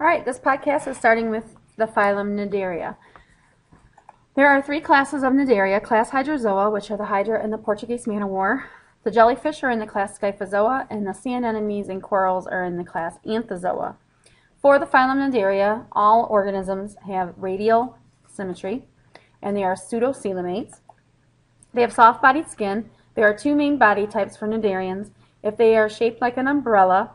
All right, this podcast is starting with the phylum Cnidaria. There are 3 classes of Cnidaria: class Hydrozoa, which are the Hydra and the Portuguese Man O War. The jellyfish are in the class Scyphozoa, and the sea anemones and corals are in the class Anthozoa. For the phylum Cnidaria, all organisms have radial symmetry, and they are pseudocoelomates. They have soft-bodied skin. There are 2 main body types for Cnidarians. If they are shaped like an umbrella,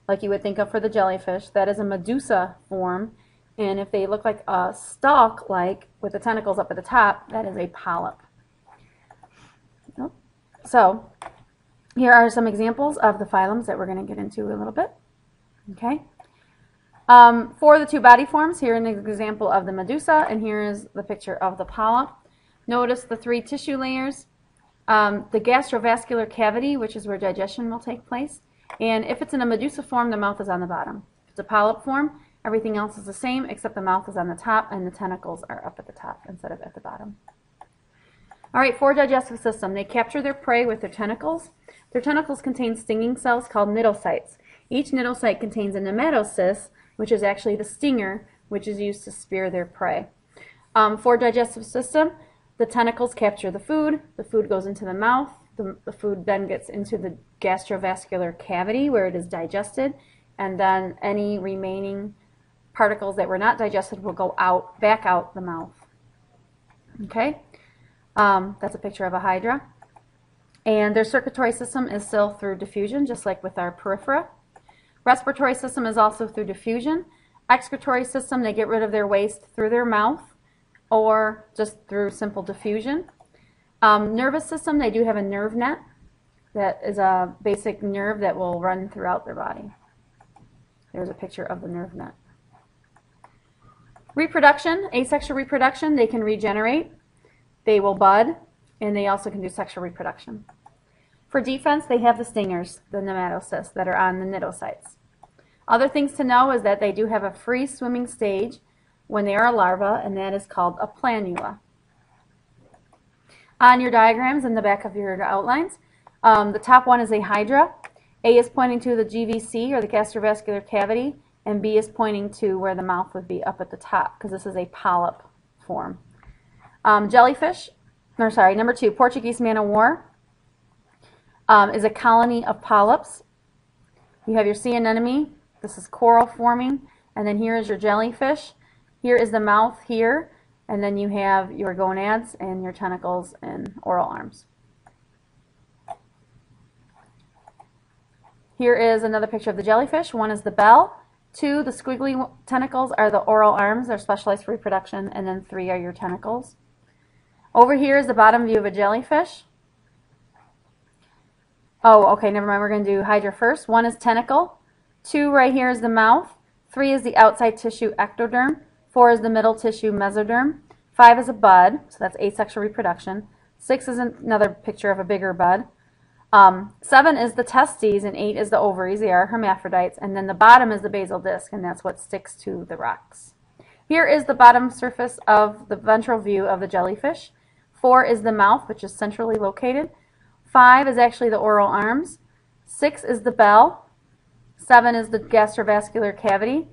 like you would think of for the jellyfish, that is a medusa form. And if they look like a stalk, like with the tentacles up at the top, that is a polyp. So here are some examples of the phylums that we're going to get into a little bit. Okay. For the 2 body forms, here is an example of the medusa, and here is the picture of the polyp. Notice the 3 tissue layers, the gastrovascular cavity, which is where digestion will take place. And if it's in a medusa form, the mouth is on the bottom. If it's a polyp form, everything else is the same except the mouth is on the top and the tentacles are up at the top instead of at the bottom. All right, for digestive system, they capture their prey with their tentacles. Their tentacles contain stinging cells called cnidocytes. Each cnidocyte contains a nematocyst, which is actually the stinger, which is used to spear their prey. For digestive system, the tentacles capture the food goes into the mouth, the food then gets into the gastrovascular cavity where it is digested, and then any remaining particles that were not digested will go back out the mouth. Okay, that's a picture of a hydra. And their circulatory system is still through diffusion, just like with our periphery. Respiratory system is also through diffusion. Excretory system, they get rid of their waste through their mouth or just through simple diffusion. Nervous system, they do have a nerve net. That is a basic nerve that will run throughout their body. There's a picture of the nerve net. Reproduction, asexual reproduction, they can regenerate, they will bud, and they also can do sexual reproduction. For defense, they have the stingers, the nematocysts, that are on the cnidocytes. Other things to know is that they do have a free swimming stage when they are a larva, and that is called a planula. On your diagrams in the back of your outlines, the top one is a hydra. A is pointing to the GVC, or the gastrovascular cavity, and B is pointing to where the mouth would be up at the top, because this is a polyp form. Jellyfish, or sorry, number 2, Portuguese Man O War, is a colony of polyps. You have your sea anemone, this is coral forming, and then here is your jellyfish. Here is the mouth here, and then you have your gonads and your tentacles and oral arms. Here is another picture of the jellyfish. 1 is the bell, 2, the squiggly tentacles are the oral arms, they're specialized for reproduction, and then 3 are your tentacles. Over here is the bottom view of a jellyfish. Oh, okay, never mind, we're going to do hydra first. 1 is tentacle, 2 right here is the mouth, 3 is the outside tissue ectoderm, 4 is the middle tissue mesoderm, 5 is a bud, so that's asexual reproduction, 6 is another picture of a bigger bud, 7 is the testes, and 8 is the ovaries, they are hermaphrodites, and then the bottom is the basal disc, and that's what sticks to the rocks. Here is the bottom surface of the ventral view of the jellyfish. 4 is the mouth, which is centrally located. 5 is actually the oral arms. 6 is the bell. 7 is the gastrovascular cavity.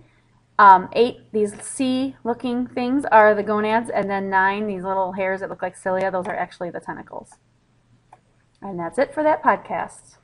8, these C-looking things are the gonads, and then 9, these little hairs that look like cilia, those are actually the tentacles. And that's it for that podcast.